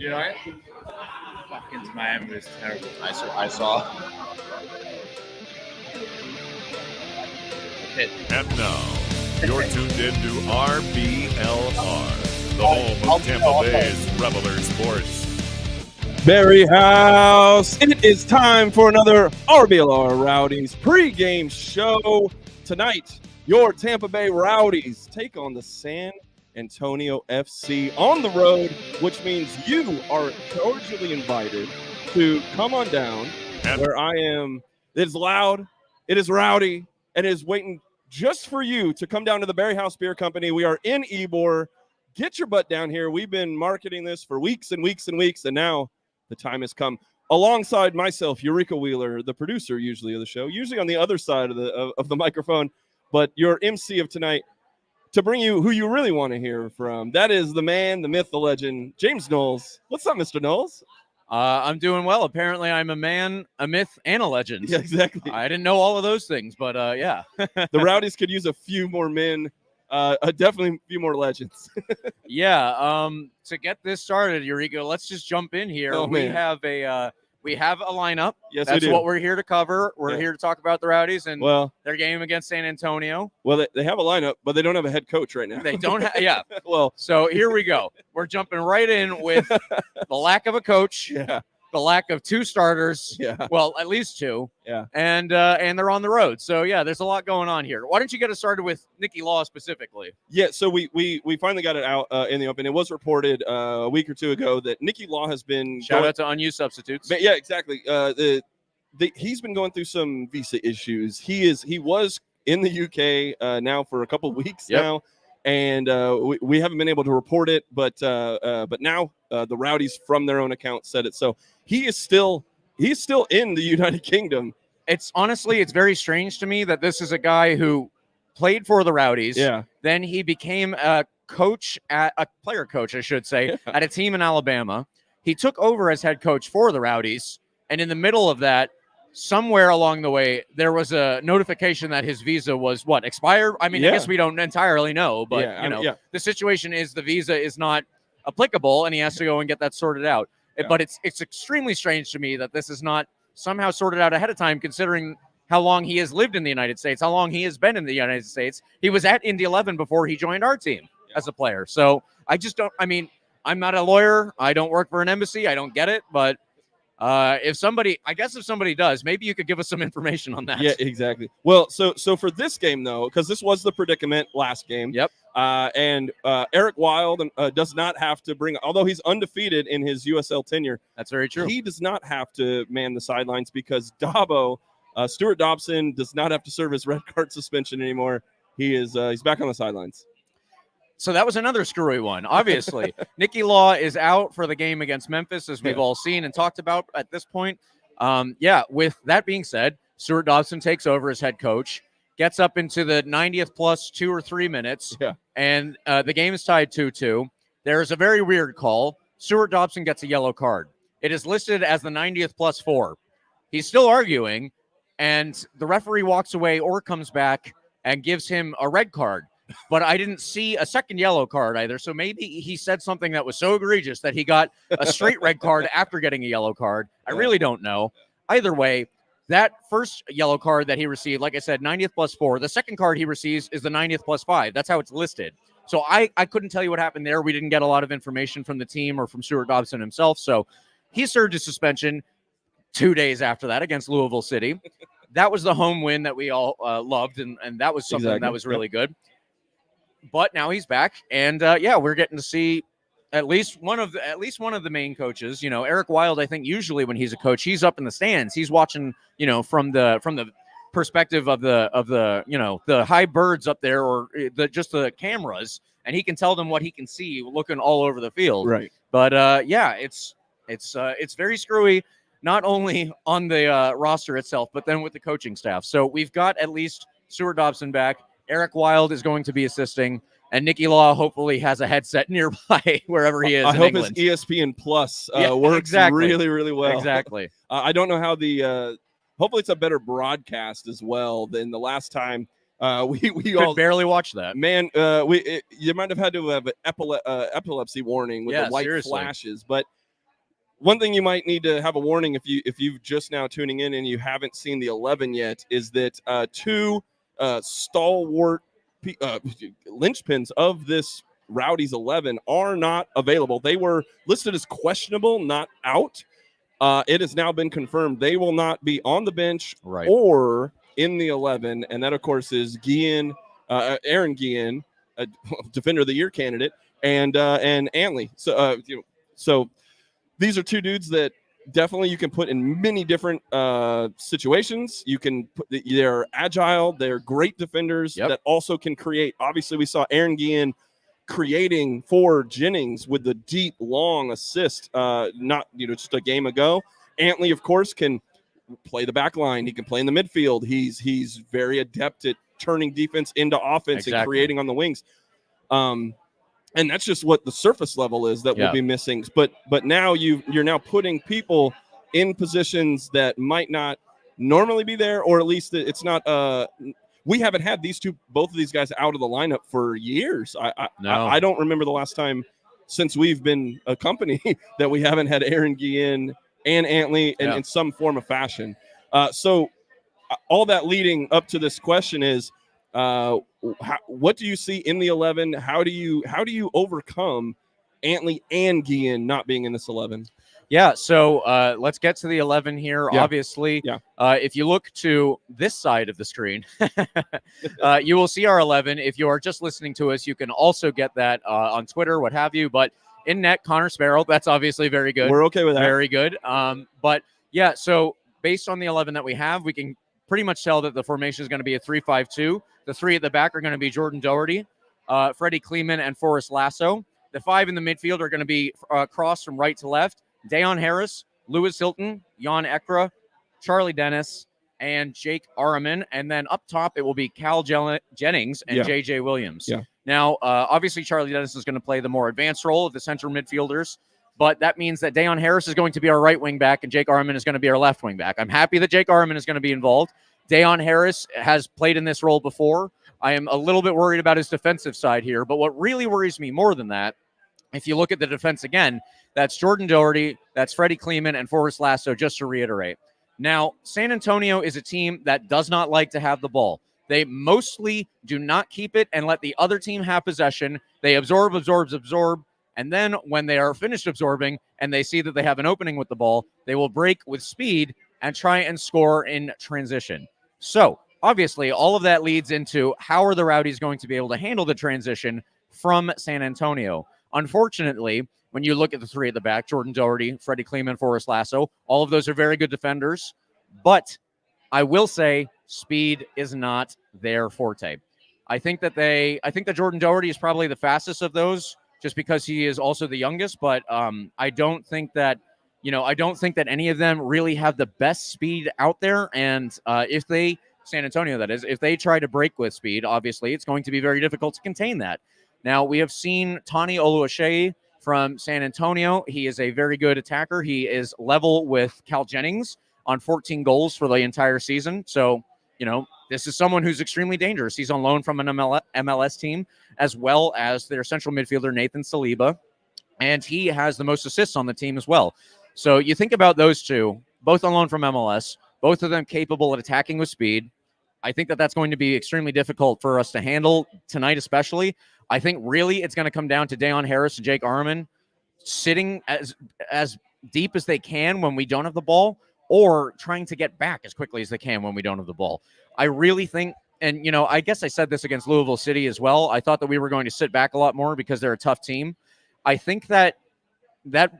You know it? Fucking Miami was terrible. I saw. And now, you're tuned into RBLR, the home of Tampa Bay's Reveler Sports. BarrieHaus, it is time for another RBLR Rowdies pregame show. Tonight, your Tampa Bay Rowdies take on the San Antonio FC on the road, which means you are cordially invited to come on down where I am. It is loud, it is rowdy, and it is waiting just for you to come down to the BarrieHaus Beer Company. We are in Ybor. Get your butt down here. We've been marketing this for weeks and weeks and weeks, and now the time has come. Alongside myself, Eureka Wheeler, the producer usually of the show, usually on the other side of the microphone, but your MC of tonight, to bring you who you really want to hear from. That is the man, the myth, the legend, James Knowles. What's up, Mr. Knowles? I'm doing well. Apparently, I'm a man, a myth, and a legend. Yeah, exactly. I didn't know all of those things, but yeah. The Rowdies could use a few more men, definitely a few more legends. Yeah. To get this started, Eureka, let's just jump in here. Oh, man. We have a lineup. Yes, that's we do. what we're here to cover. We're here to talk about the Rowdies and their game against San Antonio. Well, they have a lineup, but they don't have a head coach right now. They don't have. Yeah. Well, so here we go. We're jumping right in with the lack of a coach. Yeah. The lack of two starters. Yeah. Well, at least two. Yeah. And they're on the road. So yeah, there's a lot going on here. Why don't you get us started with Nicky Law specifically? Yeah, so we finally got it out in the open. It was reported a week or two ago that Nicky Law has been Shout out to unused substitutes. But yeah, exactly. He's been going through some visa issues. He was in the UK now for a couple of weeks now. And we haven't been able to report it, but now the Rowdies from their own account said it. So he's still in the United Kingdom. It's very strange to me that this is a guy who played for the Rowdies. Yeah. Then he became a player coach, I should say, at a team in Alabama. He took over as head coach for the Rowdies, and in the middle of that, somewhere along the way, there was a notification that his visa was expired. I mean, I guess we don't entirely know, but the situation is the visa is not applicable, and he has to go and get that sorted out. Yeah. But it's extremely strange to me that this is not somehow sorted out ahead of time, considering how long he has lived in the United States, how long he has been in the United States. He was at Indy 11 before he joined our team as a player. So I just don't. I mean, I'm not a lawyer. I don't work for an embassy. I don't get it, but. If somebody does, maybe you could give us some information on that. Yeah, exactly. Well, so for this game though, because this was the predicament last game. Yep. And Eric Wild does not have to although he's undefeated in his USL tenure. That's very true. He does not have to man the sidelines because Stuart Dobson does not have to serve his red card suspension anymore. He's back on the sidelines. So that was another screwy one, obviously. Nicky Law is out for the game against Memphis, as we've all seen and talked about at this point. With that being said, Stuart Dobson takes over as head coach, gets up into the 90th plus 2 or 3 minutes, and the game is tied 2-2. There is a very weird call. Stuart Dobson gets a yellow card. It is listed as the 90th plus 4. He's still arguing, and the referee walks away or comes back and gives him a red card. But I didn't see a second yellow card either. So maybe he said something that was so egregious that he got a straight red card after getting a yellow card. I really don't know. Either way, that first yellow card that he received, like I said, 90th plus 4. The second card he receives is the 90th plus 5. That's how it's listed. So I couldn't tell you what happened there. We didn't get a lot of information from the team or from Stuart Dobson himself. So he served his suspension 2 days after that against Louisville City. That was the home win that we all loved, and that was something that was really good. But now he's back, and we're getting to see at least one of the main coaches. You know, Eric Wild. I think usually when he's a coach, he's up in the stands. He's watching, from the perspective of the high birds up there, or just the cameras, and he can tell them what he can see looking all over the field. Right. But it's very screwy, not only on the roster itself, but then with the coaching staff. So we've got at least Stuart Dobson back. Eric Wild is going to be assisting, and Nicky Law hopefully has a headset nearby wherever he is. I hope England. his ESPN Plus works really, really well. Exactly. I don't know how hopefully it's a better broadcast as well than the last time. We all barely watched that. Man, you might have had to have an epilepsy warning with the white flashes, but one thing you might need to have a warning if you've just now tuning in and you haven't seen the 11 yet is that two stalwart linchpins of this Rowdies 11 are not available. They were listed as questionable, not out. It has now been confirmed they will not be on the bench or in the 11, and that, of course, is Aaron Guillen, a Defender of the Year candidate, and Antley. So these are two dudes that definitely you can put in many different situations. They're agile, they're great defenders that also can create. Obviously, we saw Aaron Guillen creating for Jennings with the deep, long assist, just a game ago. Antley, of course, can play the back line. He can play in the midfield. He's very adept at turning defense into offense and creating on the wings. And that's just what the surface level is that will be missing. But now you're now putting people in positions that might not normally be there, or at least it's not we haven't had both of these guys out of the lineup for years. I don't remember the last time since we've been a company that we haven't had Aaron Guillen and Antley in some form of fashion. So all that leading up to this question is, what do you see in the 11? How do you overcome Antley and Guillen not being in this 11? Yeah, so let's get to the 11 here. Yeah. Obviously, if you look to this side of the screen, you will see our 11. If you are just listening to us, you can also get that on Twitter, what have you. But in net, Connor Sparrow, that's obviously very good. We're okay with that. Very good. But yeah, so based on the 11 that we have, we can pretty much tell that the formation is going to be a 3-5-2. The three at the back are going to be Jordan Doherty, Freddie Kleeman, and Forrest Lasso. The five in the midfield are going to be crossed from right to left. Dayon Harris, Lewis Hilton, Jan Ekra, Charlie Dennis, and Jake Araman. And then up top, it will be Cal Jennings and J.J. Williams. Yeah. Now, obviously, Charlie Dennis is going to play the more advanced role of the central midfielders, but that means that Dayon Harris is going to be our right wing back and Jake Araman is going to be our left wing back. I'm happy that Jake Araman is going to be involved. Dayon Harris has played in this role before. I am a little bit worried about his defensive side here, but what really worries me more than that, if you look at the defense again, that's Jordan Doherty, that's Freddie Kleeman, and Forrest Lasso, just to reiterate. Now, San Antonio is a team that does not like to have the ball. They mostly do not keep it and let the other team have possession. They absorb, and then when they are finished absorbing and they see that they have an opening with the ball, they will break with speed and try and score in transition. So, obviously, all of that leads into how are the Rowdies going to be able to handle the transition from San Antonio? Unfortunately, when you look at the three at the back, Jordan Doherty, Freddie Kleeman, Forrest Lasso, all of those are very good defenders. But I will say speed is not their forte. I think that Jordan Doherty is probably the fastest of those just because he is also the youngest. But I don't think that any of them really have the best speed out there. And San Antonio, that is, if they try to break with speed, obviously it's going to be very difficult to contain that. Now, we have seen Tani Oluwaseyi from San Antonio. He is a very good attacker. He is level with Cal Jennings on 14 goals for the entire season. So, this is someone who's extremely dangerous. He's on loan from an MLS team, as well as their central midfielder, Nathan Saliba. And he has the most assists on the team as well. So you think about those two, both on loan from MLS, both of them capable of attacking with speed. I think that that's going to be extremely difficult for us to handle tonight, especially. I think really it's going to come down to Dayon Harris and Jake Araman sitting as deep as they can when we don't have the ball, or trying to get back as quickly as they can when we don't have the ball. I really think, and I guess I said this against Louisville City as well. I thought that we were going to sit back a lot more because they're a tough team. I think that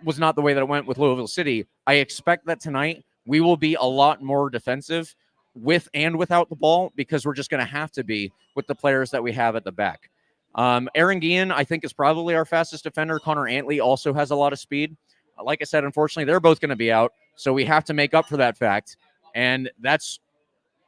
was not the way that it went with Louisville City. I expect that tonight we will be a lot more defensive with and without the ball, because we're just going to have to be with the players that we have at the back. Aaron Guillen, I think, is probably our fastest defender. Connor Antley also has a lot of speed. Like I said, unfortunately, they're both going to be out, so we have to make up for that fact. And that's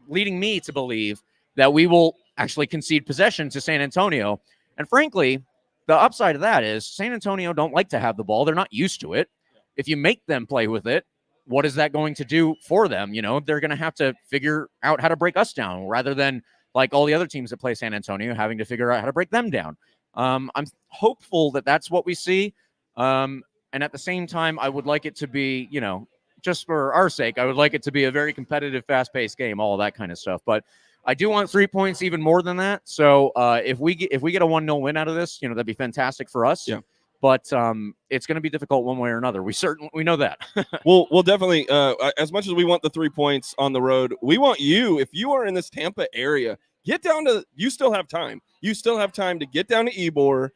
leading me to believe that we will actually concede possession to San Antonio. And frankly, the upside of that is San Antonio don't like to have the ball. They're not used to it. If you make them play with it, what is that going to do for them? They're going to have to figure out how to break us down rather than like all the other teams that play San Antonio having to figure out how to break them down. I'm hopeful that that's what we see. And And at the same time, I would like it to be, just for our sake, I would like it to be a very competitive, fast-paced game, all of that kind of stuff. But I do want 3 points, even more than that. So if we get a 1-0 win out of this, that'd be fantastic for us. Yeah. But it's going to be difficult one way or another. We know that. We'll definitely, as much as we want the 3 points on the road, we want you, if you are in this Tampa area, get down to, you still have time. You still have time to get down to Ybor.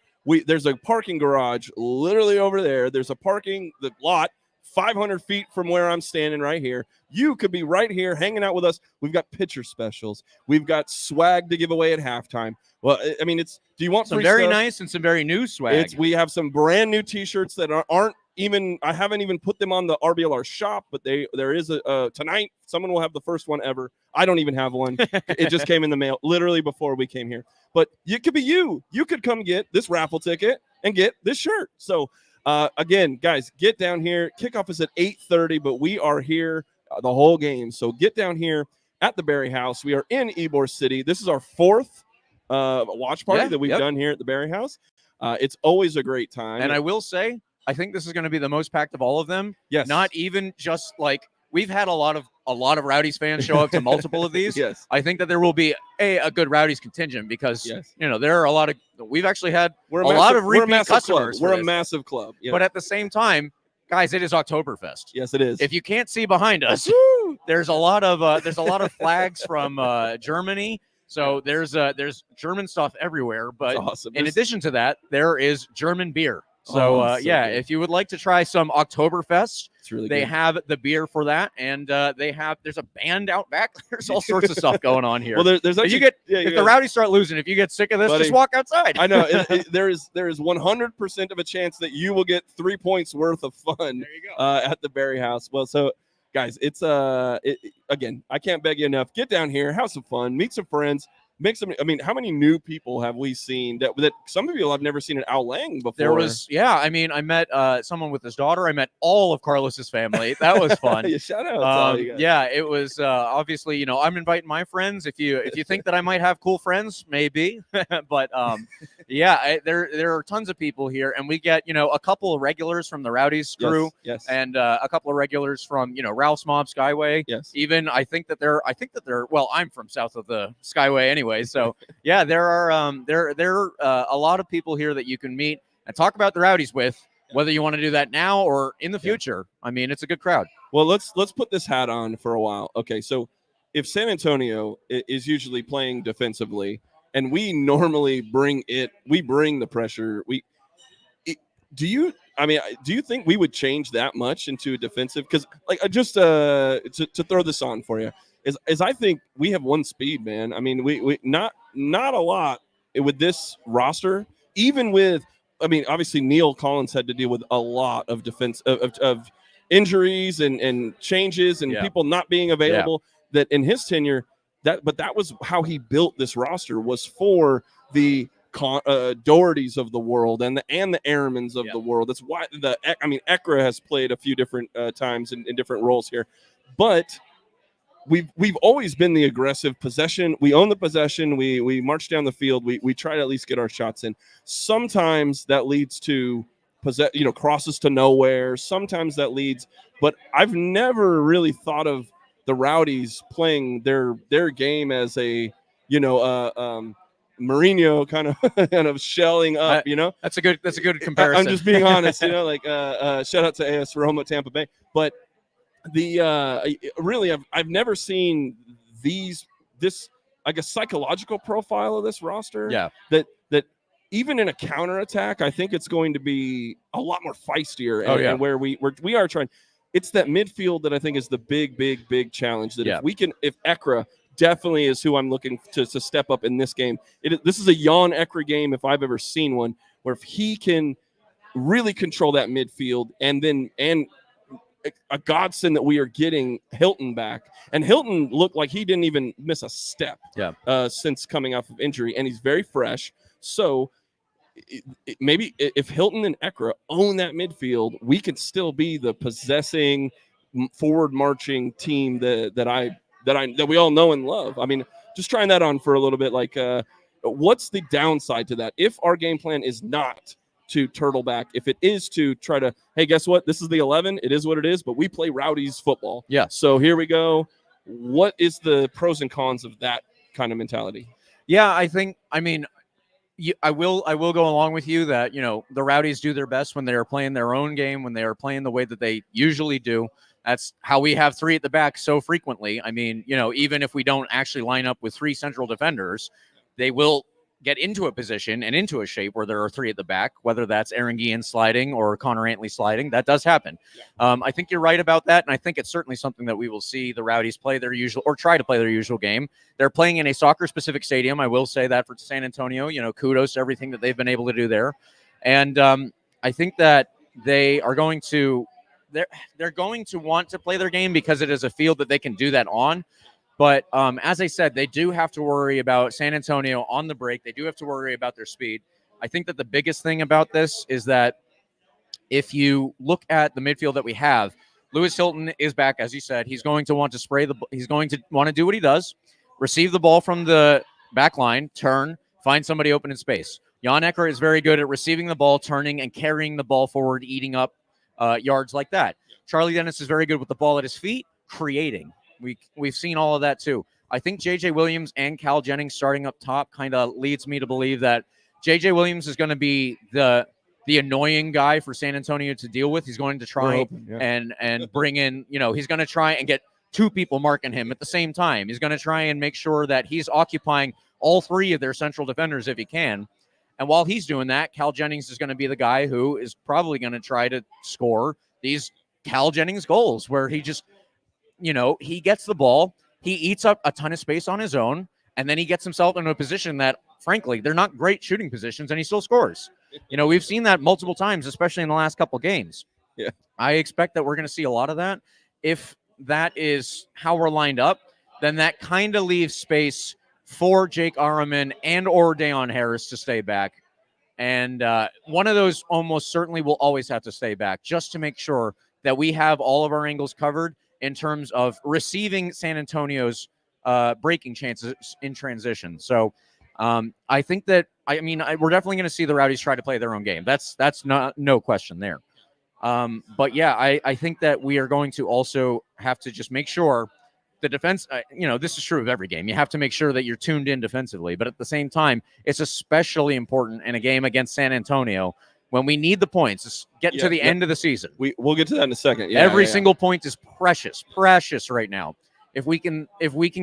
There's a parking garage literally over there. There's a parking lot 500 feet from where I'm standing right here. You could be right here hanging out with us. We've got pitcher specials. We've got swag to give away at halftime. Well, I mean, do you want some free very stuff? nice and some very new swag? We have some brand new T-shirts that aren't even, I haven't even put them on the RBLR shop, but there is tonight, someone will have the first one ever. I don't even have one. It just came in the mail literally before we came here. But it could be you. You could come get this raffle ticket and get this shirt. So, again, guys, get down here. Kickoff is at 8:30, but we are here the whole game. So get down here at the BarrieHaus. We are in Ybor City. This is our fourth watch party that we've done here at the BarrieHaus. It's always a great time. And I will say, I think this is going to be the most packed of all of them. Yes. Not even just like we've had a lot of Rowdies fans show up to multiple of these. Yes. I think that there will be a good Rowdies contingent because there are a lot of we've actually had a lot of repeat customers. We're a massive club. But at the same time, guys, it is Oktoberfest. Yes, it is. If you can't see behind us, there's a lot of flags from Germany. So there's German stuff everywhere. But awesome. In addition to that, there is German beer. So, if you would like to try some Oktoberfest, it's really they good. have the beer for that, and there's a band out back. There's all sorts of stuff going on here. Well, there's actually, if the Rowdies start losing, if you get sick of this, just walk outside. I know there is 100% of a chance that you will get 3 points worth of fun. There you go. At the BarrieHaus. Well, so guys, it's again, I can't beg you enough. Get down here, have some fun, meet some friends. I mean, how many new people have we seen that some of you have never seen at Ao Lang before? There was, I mean, I met someone with his daughter. I met all of Carlos's family. That was fun. Shout out. It was obviously, I'm inviting my friends. If you think that I might have cool friends, maybe. But there are tons of people here, and we get a couple of regulars from the Rowdies crew, yes. and a couple of regulars from Ralph's Mob Skyway. Yes. Even I think that they're well, I'm from south of the Skyway anyway. So there are a lot of people here that you can meet and talk about the Rowdies with, whether you want to do that now or in the future. I mean, it's a good crowd. Well, let's put this hat on for a while. Okay, so if San Antonio is usually playing defensively, and we normally bring the pressure, do you think we would change that much into a defensive? Because just to throw this on for you. Is I think we have one speed, man. I mean, we not a lot with this roster. Even with, I mean, obviously Neil Collins had to deal with a lot of defense of injuries and changes and people not being available. That in his tenure, that was how he built this roster, was for the Dohertys of the world and the Airmans of the world. That's why Ekra has played a few different times in different roles here, but. We've always been the aggressive possession. We own the possession. We march down the field. We try to at least get our shots in. Sometimes that leads to crosses to nowhere. Sometimes that leads, but I've never really thought of the Rowdies playing their game as a Mourinho kind of shelling up. That's a good comparison. I'm just being honest. Shout out to AS Roma Tampa Bay, but. Really, I've never seen this I guess psychological profile of this roster. Yeah. That even in a counterattack, I think it's going to be a lot more feistier. And where we are trying, it's that midfield that I think is the big challenge. That if Ekra definitely is who I'm looking to step up in this game. This is a Jan Ekra game if I've ever seen one, where if he can really control that midfield and a godsend that we are getting Hilton back. And Hilton looked like he didn't even miss a step since coming off of injury, and he's very fresh. So maybe if Hilton and Ekra own that midfield, we could still be the possessing, forward marching team that we all know and love. I mean, just trying that on for a little bit. What's the downside to that? If our game plan is not to turtle back, if it is to try to, hey, guess what? This is the 11. It is what it is, but we play Rowdies football. Yeah. So here we go. What is the pros and cons of that kind of mentality? Yeah, I mean, I will go along with you that, the Rowdies do their best when they are playing their own game, when they are playing the way that they usually do. That's how we have three at the back so frequently. I mean, even if we don't actually line up with three central defenders, they will get into a position and into a shape where there are three at the back, whether that's Aaron Guillen sliding or Connor Antley sliding. That does happen. Yeah. I think you're right about that, and I think it's certainly something that we will see the Rowdies play their usual, or try to play their usual game. They're playing in a soccer-specific stadium. I will say that for San Antonio. Kudos to everything that they've been able to do there. And I think that they are going to they're going to want to play their game because it is a field that they can do that on. But as I said, they do have to worry about San Antonio on the break. They do have to worry about their speed. I think that the biggest thing about this is that if you look at the midfield that we have, Lewis Hilton is back, as you said. He's going to want to he's going to want to do what he does, receive the ball from the back line, turn, find somebody open in space. Jan Ecker is very good at receiving the ball, turning, and carrying the ball forward, eating up yards like that. Charlie Dennis is very good with the ball at his feet, creating. We've seen all of that too. I think J.J. Williams and Cal Jennings starting up top kind of leads me to believe that J.J. Williams is going to be the annoying guy for San Antonio to deal with. He's going to try and bring in, he's going to try and get two people marking him at the same time. He's going to try and make sure that he's occupying all three of their central defenders if he can. And while he's doing that, Cal Jennings is going to be the guy who is probably going to try to score these Cal Jennings goals where he just, he gets the ball, he eats up a ton of space on his own, and then he gets himself into a position that, frankly, they're not great shooting positions, and he still scores. We've seen that multiple times, especially in the last couple games. Yeah, I expect that we're going to see a lot of that. If that is how we're lined up, then that kind of leaves space for Jake Araman and or Dayon Harris to stay back. And one of those almost certainly will always have to stay back just to make sure that we have all of our angles covered in terms of receiving San Antonio's breaking chances in transition. So I think that, we're definitely going to see the Rowdies try to play their own game. That's not no question there. But yeah, I think that we are going to also have to just make sure the defense, this is true of every game. You have to make sure that you're tuned in defensively. But at the same time, it's especially important in a game against San Antonio when we need the points, get to the end of the season. We'll get to that in a second. Yeah, Every single point is precious right now. If we can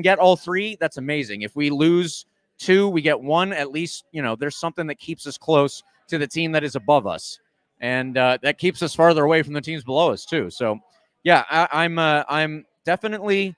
get all three, that's amazing. If we lose two, we get one. At least there's something that keeps us close to the team that is above us, and that keeps us farther away from the teams below us too. So, yeah, I'm definitely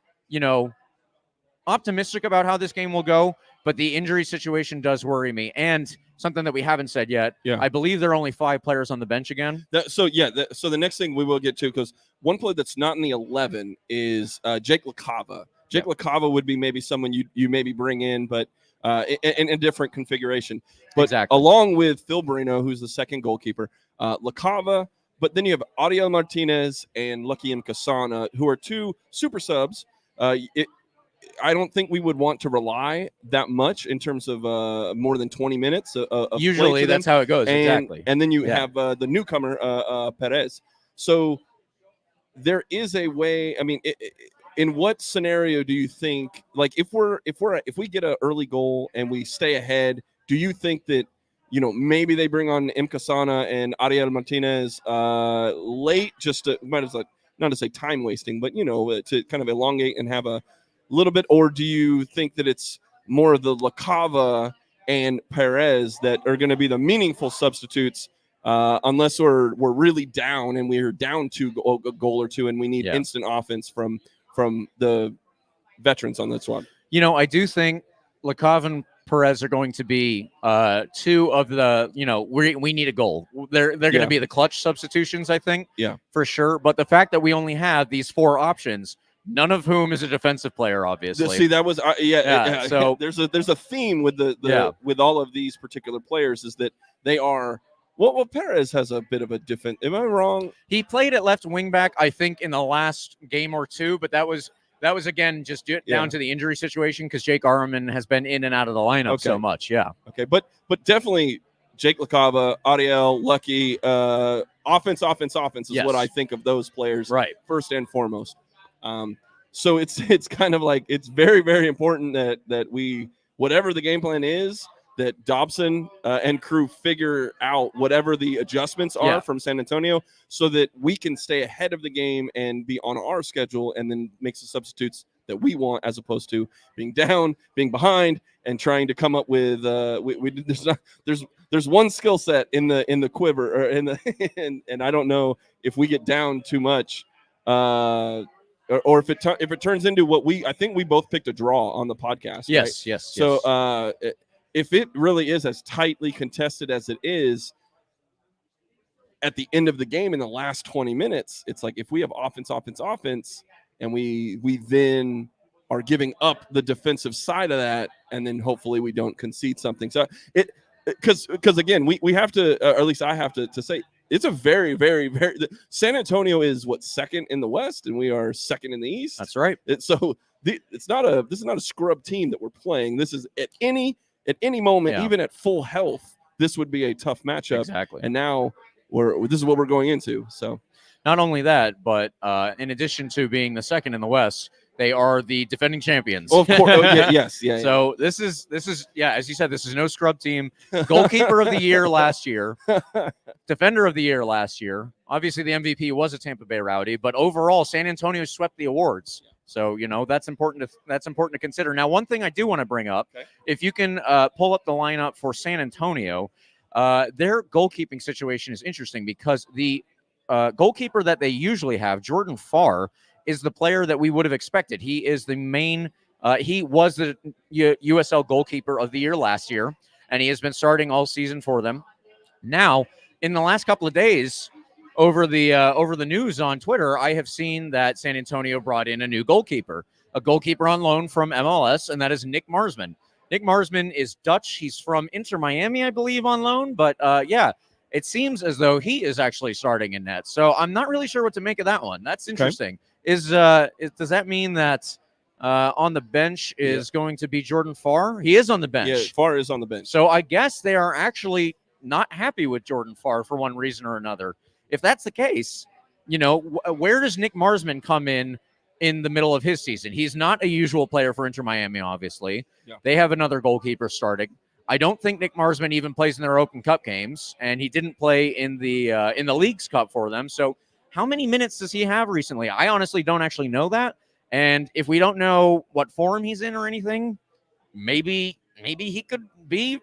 optimistic about how this game will go. But the injury situation does worry me. And something that we haven't said yet, I believe there are only 5 players on the bench again. So the next thing we will get to, because one player that's not in the 11 is Jake LaCava. Jake LaCava would be maybe someone you maybe bring in, but in a different configuration. But along with Phil Barrino, who's the second goalkeeper, LaCava, but then you have Ariel Martinez and Lucky Nkasana, who are 2 super subs. I don't think we would want to rely that much in terms of more than 20 minutes. Of usually that's how it goes. Exactly. And then you have the newcomer, Perez. So there is a way. I mean, in what scenario do you think, like if we get an early goal and we stay ahead, do you think that, maybe they bring on Nkasana and Ariel Martinez late, just to, not to say time wasting, but, to kind of elongate and have a little bit, or do you think that it's more of the LaCava and Perez that are going to be the meaningful substitutes, unless we're really down and we're down to a goal or two and we need instant offense from the veterans on that squad? I do think LaCava and Perez are going to be 2 of the, we need a goal. They're going to be the clutch substitutions, I think, for sure. But the fact that we only have these 4 options, none of whom is a defensive player, obviously. See, that was So there's a theme with with all of these particular players, is that they are. Well, Perez has a bit of a different. Am I wrong? He played at left wing back, I think, in the last game or 2, but that was again just down to the injury situation because Jake Araman has been in and out of the lineup so much. Yeah. Okay, but definitely Jake LaCava, Ariel, Lucky, offense is Yes. what I think of those players Right. first and foremost. So it's kind of like it's very, very important that we, whatever the game plan is, that Dobson and crew figure out whatever the adjustments are from San Antonio so that we can stay ahead of the game and be on our schedule and then make the substitutes that we want, as opposed to being down, being behind, and trying to come up with there's one skill set in the quiver or in the and I don't know if we get down too much or if it turns into what I think we both picked a draw on the podcast. Yes, right? yes. So if it really is as tightly contested as it is at the end of the game in the last 20 minutes, it's like if we have offense, and we then are giving up the defensive side of that, and then hopefully we don't concede something. So because again, we have to, or at least I have to say, it's a very, very, very. San Antonio is second in the West, and we are second in the East. That's right. This is not a scrub team that we're playing. This is at any moment, even at full health, this would be a tough matchup. Exactly. And now this is what we're going into. So not only that, but in addition to being the second in the West, they are the defending champions. Oh, of course. Yes. So this is as you said, this is no scrub team. Goalkeeper of the year last year, defender of the year last year. Obviously, the MVP was a Tampa Bay Rowdy, but overall, San Antonio swept the awards. So that's important to consider. Now, one thing I do want to bring up, if you can pull up the lineup for San Antonio, their goalkeeping situation is interesting because the goalkeeper that they usually have, Jordan Farr, is the player that we would have expected. He is the main. He was the USL goalkeeper of the year last year, and he has been starting all season for them. Now, in the last couple of days, over the news on Twitter, I have seen that San Antonio brought in a new goalkeeper, a goalkeeper on loan from MLS, and that is Nick Marsman. Nick Marsman is Dutch. He's from Inter Miami, I believe, on loan. But it seems as though he is actually starting in net. So I'm not really sure what to make of that one. That's interesting. Does that mean that on the bench is going to be Jordan Farr? He is on the bench. Yeah, Farr is on the bench. So I guess they are actually not happy with Jordan Farr for one reason or another. If that's the case, where does Nick Marsman come in the middle of his season? He's not a usual player for Inter Miami, obviously. Yeah. They have another goalkeeper starting. I don't think Nick Marsman even plays in their Open Cup games, and he didn't play in the Leagues Cup for them. So how many minutes does he have recently? I honestly don't actually know that. And if we don't know what form he's in or anything, maybe he could be,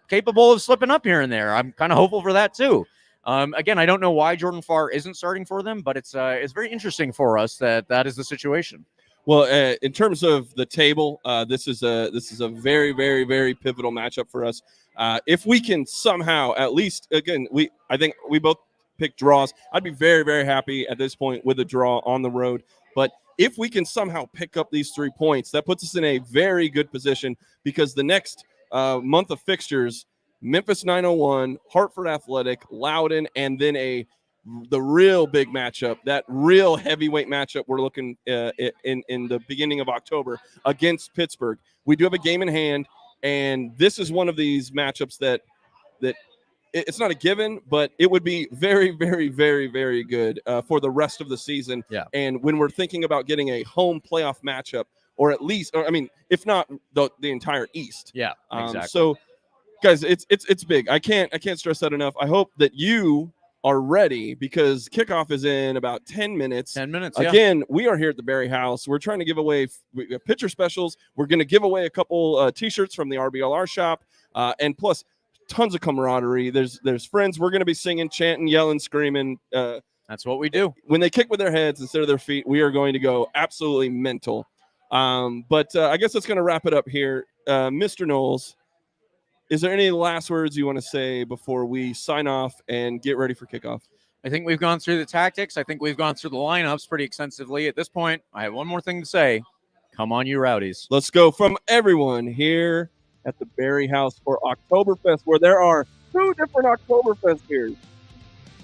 capable of slipping up here and there. I'm kind of hopeful for that too. Again, I don't know why Jordan Farr isn't starting for them, but it's very interesting for us that is the situation. Well, in terms of the table, this is a very, very, very pivotal matchup for us. If we can somehow, at least, again, I think we both picked draws. I'd be very, very happy at this point with a draw on the road. But if we can somehow pick up these 3 points, that puts us in a very good position because the next month of fixtures, Memphis 901, Hartford Athletic, Loudoun, and then the real big matchup, that real heavyweight matchup we're looking in the beginning of October against Pittsburgh. We do have a game in hand, and this is one of these matchups that it's not a given, but it would be very, very, very, very good for the rest of the season. Yeah. And when we're thinking about getting a home playoff matchup, or at least, if not the entire East. Yeah, exactly. So, guys, it's big. I can't stress that enough. I hope that you are ready because kickoff is in about 10 minutes. 10 minutes, Again, we are here at the BarrieHaus. We're trying to give away picture specials. We're going to give away a couple T-shirts from the RBLR shop, and plus tons of camaraderie. There's friends. We're going to be singing, chanting, yelling, screaming. That's what we do. When they kick with their heads instead of their feet, we are going to go absolutely mental. But I guess that's going to wrap it up here. Mr. Knowles, is there any last words you want to say before we sign off and get ready for kickoff? I think we've gone through the tactics. I think we've gone through the lineups pretty extensively. At this point, I have one more thing to say. Come on, you Rowdies. Let's go from everyone here at the BarrieHaus for Oktoberfest, where there are 2 different Oktoberfest beers.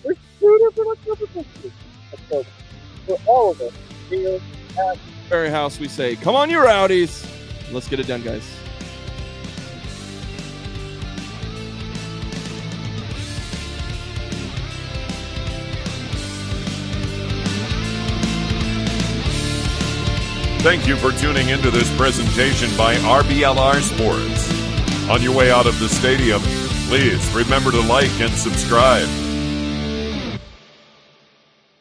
There's 2 different Oktoberfest beers. For all of us here at BarrieHaus, we say, come on, you Rowdies. Let's get it done, guys. Thank you for tuning into this presentation by RBLR Sports. On your way out of the stadium, please remember to like and subscribe.